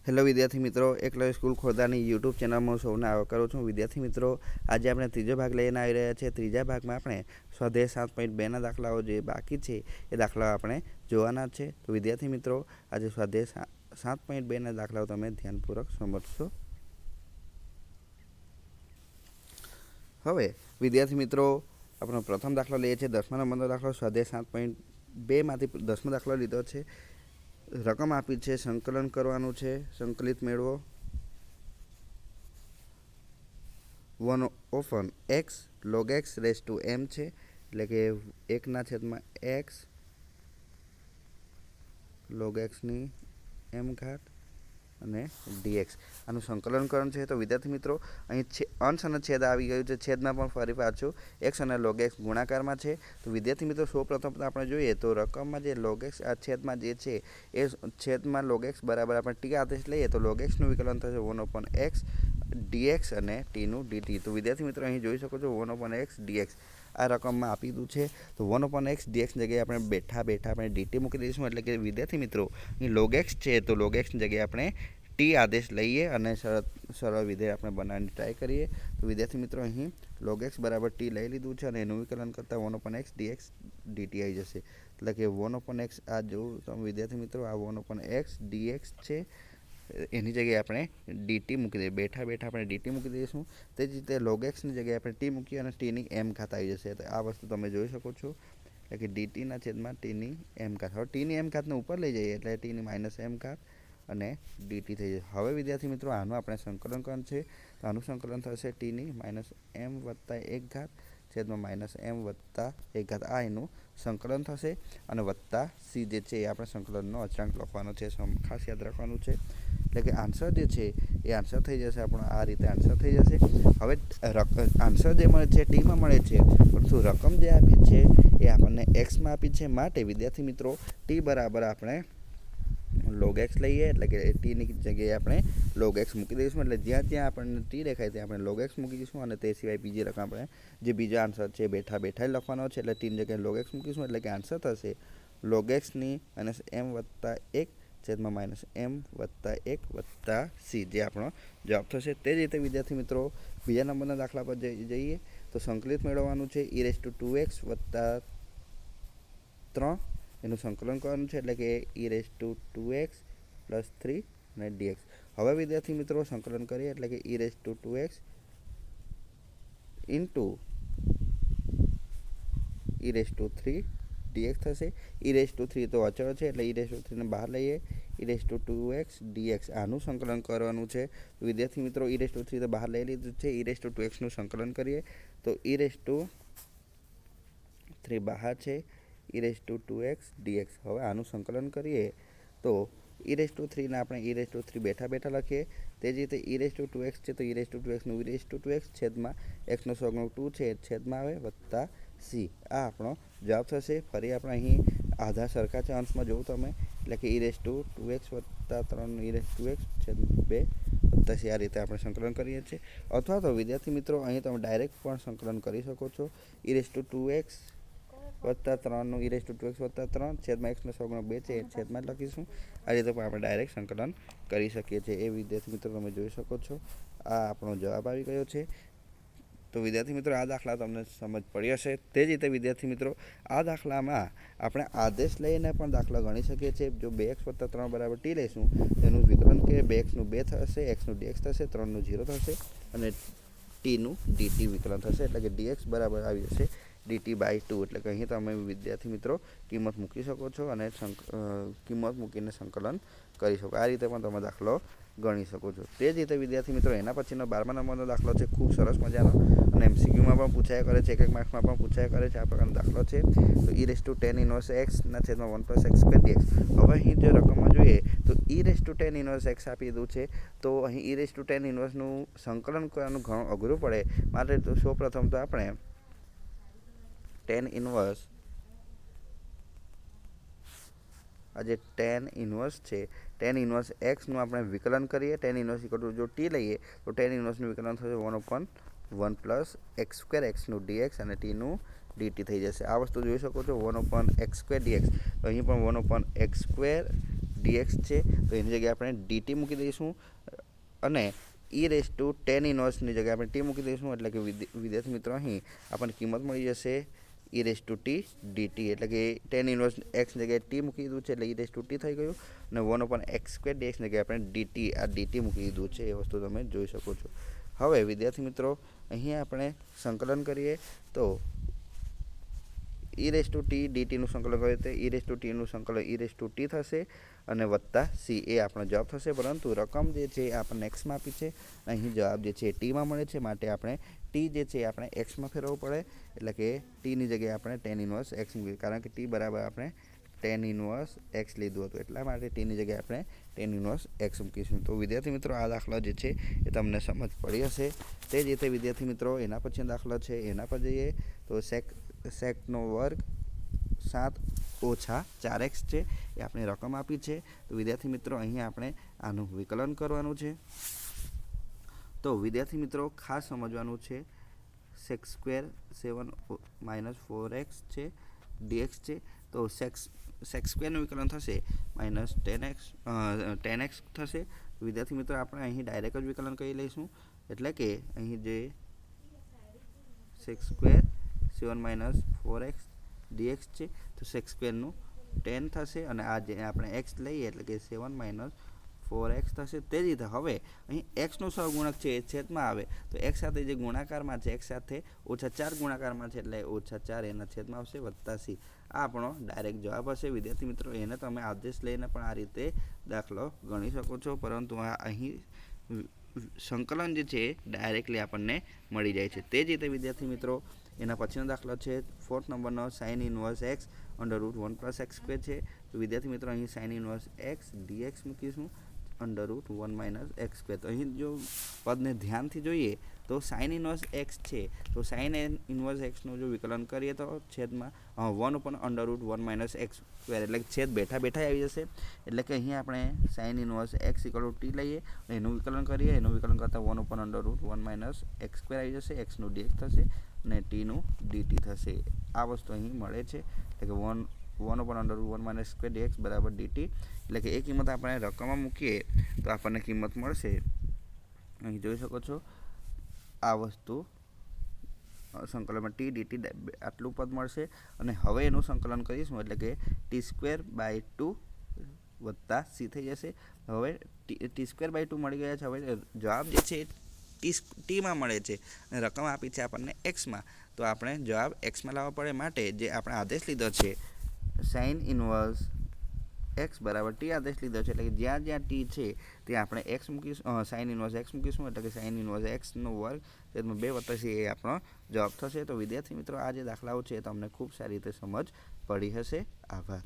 Hello વિદ્યાર્થી મિત્રો, Eklavya school ખોરદાની YouTube ચેનલમાં સૌને આવકારું છું. વિદ્યાર્થી મિત્રો, આજે આપણે ત્રીજો ભાગ લઈને આવી રહ્યા છીએ. ત્રીજા ભાગમાં આપણે સ્વાધ્યાય 7.2ના દાખલાઓ જે બાકી છે એ દાખલાઓ આપણે જોવાના છે. તો વિદ્યાર્થી મિત્રો, આજે સ્વાધ્યાય 7.2ના દાખલાઓ તમે ધ્યાનપૂર્વક સમજશો. હવે વિદ્યાર્થી મિત્રો, આપણો પ્રથમ દાખલો લઈએ છીએ 10મા નંબરનો દાખલો. સ્વાધ્યાય 7.2માંથી 10મો દાખલો લીધો છે. રકમ આપી છે, સંકલન કરવાનું છે. સંકલિત મેળવો. 1/x log x raise to m છે, એટલે કે 1/x log x ની m ઘાત અને dx આનું સંકલન કરવાનું છે. તો વિદ્યાર્થી મિત્રો, અહીં અંશ અને છેદ આવી ગયું છે. છેદમાં પણ ફરી પાછું x અને log x ગુણાકારમાં છે. તો વિદ્યાર્થી મિત્રો, સૌપ્રથમ આપણે જોઈએ તો રકમમાં જે log x આ છેદમાં જે છે એ છેદમાં log x બરાબર આપણે t આદેશ લઈએ તો log x નું વિકલન થશે 1/x dx અને t નું dt. તો વિદ્યાર્થી મિત્રો, અહીં જોઈ શકો છો 1/x dx આ રકમમાં આપી દીધું છે. તો 1/x dx જગ્યાએ આપણે બેઠા આપણે dt મૂકી દઈશું. એટલે કે વિદ્યાર્થી મિત્રો, અહીં log x છે તો log x ની જગ્યાએ આપણે t આદેશ લઈએ અને સરળ વિધેય આપણે બનાવવાની ટ્રાય કરીએ. તો વિદ્યાર્થી મિત્રો, અહીં log x બરાબર t લઈ લીધું છે અને એનું વિકલન કરતાં 1/x dx dt આવી જશે. એટલે કે 1/x આ જોવું તમે વિદ્યાર્થી મિત્રો, આ 1/x dx છે એની જગ્યાએ આપણે dt મૂકી દઈએ. બેઠા આપણે dt મૂકી દઈશું. તે જ રીતે log x ની જગ્યાએ આપણે t મૂકીએ અને t ની m ઘાત આવી જશે. તો આ વસ્તુ તમે જોઈ શકો છો. એટલે કે dt ના છેદમાં t ની m ઘાત. હવે t ની m ઘાતને ઉપર લઈ જઈએ એટલે t ની -m ઘાત અને dt થઈ જશે. હવે વિદ્યાર્થી મિત્રો, આનું આપણે સંકલન કરવાનું છે. તો આનું સંકલન થશે t ની -m વત્તા 1 ઘાત છેદમાં -m વત્તા 1 ઘાત. આ એનું સંકલન થશે અને વત્તા c જે છે એ આપણે સંકલનનો અચળાંક લખવાનો છે. ખાસ યાદ રાખવાનું છે. એટલે કે આન્સર જે છે એ આન્સર થઈ જશે આપણો આ રીતે આન્સર થઈ જશે. હવે આન્સર જે મળે છે ટીમાં મળે છે, પરંતુ રકમ જે આપી છે એ આપણને એક્સમાં આપી છે. માટે વિદ્યાર્થી મિત્રો, ટી બરાબર આપણે log x લઈએ. એટલે કે ટીની જગ્યાએ આપણે log x મૂકી દઈશું. એટલે જ્યાં આપણને ટી દેખાય ત્યાં આપણે log x મૂકી દઈશું અને તે સિવાય બીજી રકમ આપણે જે બીજો આન્સર છે બેઠા લખવાનો છે. એટલે ટીની જગ્યાએ log x મૂકીશું. એટલે કે આન્સર થશે log x ની -m વત્તા 1 છેદમાં -m વત્તા 1 વત્તા c જે આપણો જવાબ થશે. તે જ રીતે વિદ્યાર્થી મિત્રો, બીજા નંબરના દાખલા પર જઈએ તો સંકલિત મેળવવાનું છે. e2x વત્તા 3 એનું સંકલન કરવાનું છે. એટલે કે e2x પ્લસ 3 અને dx. હવે વિદ્યાર્થી મિત્રો, સંકલન કરીએ એટલે કે e2x ઇન્ટુ e3 dx થશે. e3 તો અચળ છે એટલે e3 ને બહાર લઈએ. e2x dx આનું સંકલન કરવાનું છે. વિદ્યાર્થી મિત્રો, e3 તો બહાર લઈ લીધું છે. e2x નું સંકલન કરીએ તો e3 બહાર છે. e2x dx. હવે આનું સંકલન કરીએ તો e3 ને આપણે e3 બેઠા લખીએ. તે જ રીતે e2x છે તો e2x નું e2x છેદમાં x નો સહગુણક 2 છે છેદમાં આવે વત્તા c. આ આપણો જવાબ થશે. ફરી આપણે અહીં આધા સરખા છે અંશમાં જોવું તમે. એટલે કે e2x વત્તા 3 e2x છેદમાં 2 વત્તા c. આ રીતે આપણે સંકલન કરીએ છીએ. અથવા તો વિદ્યાર્થી મિત્રો, અહીં તમે ડાયરેક્ટ પણ સંકલન કરી શકો છો. e2x વત્તા 3 નું e2x વત્તા 3 છેદમાં x નો સહગુણક 2 છે છેદમાં જ લખીશું. આ રીતે પણ આપણે ડાયરેક્ટ સંકલન કરી શકીએ છીએ. એ વિદ્યાર્થી મિત્રો તમે જોઈ શકો છો. આ આપણો જવાબ આવી ગયો છે. તો વિદ્યાર્થી મિત્રો, આ દાખલા તમને સમજ પડી હશે. તે જ રીતે વિદ્યાર્થી મિત્રો, આ દાખલામાં આપણે આદેશ લઈને પણ દાખલા ગણી શકીએ છીએ. જો 2x વત્તા 3 બરાબર t લઈશું તેનું વિકલન કે 2x નું 2 થશે, x નું dx થશે, 3 નું 0 થશે અને t નું dt વિકલન થશે. એટલે કે dx બરાબર આવી જશે dt/2. એટલે કે અહીં તમે વિદ્યાર્થી મિત્રો કિંમત મૂકી શકો છો અને કિંમત મૂકીને સંકલન કરી શકો. આ રીતે પણ તમે દાખલો ગણી શકો છો. તે જ રીતે વિદ્યાર્થી મિત્રો, એના પછીનો 12મા નંબરનો દાખલો છે. ખૂબ સરસ મજાનો અને MCQમાં પણ પૂછાયા કરે છે, એક માર્ક્સમાં પણ પૂછાયા કરે છે. આ પ્રકારનો દાખલો છે. તો e tan 1x ના છેદમાં 1+x dx. હવે અહીં જો રકમમાં જોઈએ તો e tan 1x આપી દીધું છે. તો અહીં e tan 1 નું સંકલન કરવાનું ઘણું અઘરું પડે. માટે તો સૌપ્રથમ તો આપણે tan ઇન્વર્સ આ જે tan ઇન્વર્સ છે tan ઇન્વર્સ x નું આપણે વિકલન કરીએ. tan ઇન્વર્સ જો t લઈએ તો tan ઇન્વર્સનું વિકલન થશે 1/1 + x² x નું dx અને t નું dt થઈ જશે. આ વસ્તુ જોઈ શકો છો 1/x² dx. અહીં પણ 1/x² dx છે તો એની જગ્યાએ આપણે dt મૂકી દઈશું અને e tan ઇનવર્સની જગ્યાએ આપણે t મૂકી દઈશું એટલે કે વિદ્યાર્થી મિત્રો અહીં આપણને કિંમત મળી જશે e dt એટલે કે tan ઇનવર્સ x ની જગ્યાએ t મૂકી દીધું છે એટલે e થઈ ગયું અને 1/x² dx ની જગ્યાએ આપણે dt મૂકી દીધું છે. એ વસ્તુ તમે જોઈ શકો છો. હવે વિદ્યાર્થી મિત્રો અહીં આપણે સંકલન કરીએ તો e dt નું સંકલન કરીએ તો e નું સંકલન e થશે અને વત્તા c એ આપણો જવાબ થશે. પરંતુ રકમ જે છે આપણને x માં આપી છે, અહીં જવાબ જે છે t માં મળે છે, માટે આપણે t જે છે આપણે x માં ફેરવવું પડે એટલે કે t ની જગ્યાએ આપણે tan ઇનવર્સ x મૂકીએ કારણ કે t બરાબર આપણે tan ઇનવર્સ x લીધું હતું એટલા માટે t ની જગ્યાએ આપણે tan ઇનવર્સ x મૂકીશું. તો વિદ્યાર્થી મિત્રો આ દાખલા જે છે એ તમને સમજ પડી હશે. તે જ રીતે વિદ્યાર્થી મિત્રો એના પછીનો દાખલો છે એના પર જઈએ તો સેકનો વર્ગ 7 ઓછા 4x છે એ આપણે રકમ આપી છે. તો વિદ્યાર્થી મિત્રો અહીં આપણે આનું વિકલન કરવાનું છે. તો વિદ્યાર્થી મિત્રો ખાસ સમજવાનું છે sec² 7 - 4x છે dx છે. તો sec² નું વિકલન થશે -10x થશે. વિદ્યાર્થી મિત્રો આપણે અહીં ડાયરેક્ટ જ વિકલન કરી લઈશું એટલે કે અહીં જે sec² 7 - 4x dx છે તો sec² નું 10 થશે અને આ જે આપણે x લઈએ એટલે કે 7 - 4x થશે. તે જ રીતે હવે અહીં x નો સહગુણક છે એ છેદમાં આવે તો x સાથે જે ગુણાકારમાં છે x સાથે -4 ગુણાકારમાં છે એટલે -4 એના છેદમાં આવશે વત્તા c. આ આપણો ડાયરેક્ટ જવાબ હશે. વિદ્યાર્થી મિત્રો એને તમે આદેશ લઈને પણ આ રીતે દાખલો ગણી શકો છો, પરંતુ અહીં સંકલન જે છે ડાયરેક્ટલી આપણને મળી જાય છે. તે જ રીતે વિદ્યાર્થી મિત્રો એના પછીનો દાખલો છે 4th નંબરનો sin ઇનવર્સ x √1 + x² છે. તો વિદ્યાર્થી મિત્રો અહીં sin ઇનવર્સ x dx મૂકીશું √1 - x². તો અહીં જો પદને ધ્યાનથી જોઈએ તો sin ઇનવર્સ x છે તો sin ઇનવર્સ x નું જો વિકલન કરીએ તો છેદમાં 1/√1 - x² એટલે કે છેદ બેઠા આવી જશે. એટલે કે અહીં આપણે sin ઇનવર્સ x = t લઈએ એનું વિકલન કરીએ. એનું વિકલન કરતાં 1/√1 - x² આવી જશે. x નું dx થશે અને t નું dt થશે. આ વસ્તુ અહીં મળે છે એટલે કે 1/√1 - x² dx = dt. એટલે કે એ કિંમત આપણે રકમમાં મૂકીએ તો આપણને કિંમત મળશે. અહીં જોઈ શકો છો આ વસ્તુ સંકલનમાં t dt આટલું પદ મળશે અને હવે એનું સંકલન કરીશું એટલે કે t²/2 વત્તા c થઈ જશે. હવે t²/2 મળી ગયા છે. હવે જવાબ જે છે t માં મળે છે અને રકમ આપી છે આપણને x માં. તો આપણે જવાબ x માં લાવવા પડે માટે જે આપણે આદેશ લીધો છે sin ઇનવર્સ x = t આદેશ લીધો છે એટલે કે જ્યાં t છે ત્યાં આપણે x મૂકીશું sin ઇનવર્સ x મૂકીશું એટલે કે sin ઇનવર્સ x² / 2 વત્તા c એ આપણો જવાબ થશે. તો વિદ્યાર્થી મિત્રો આ જે દાખલાઓ છે તમને ખૂબ સારી રીતે સમજ પડી હશે. આભાર.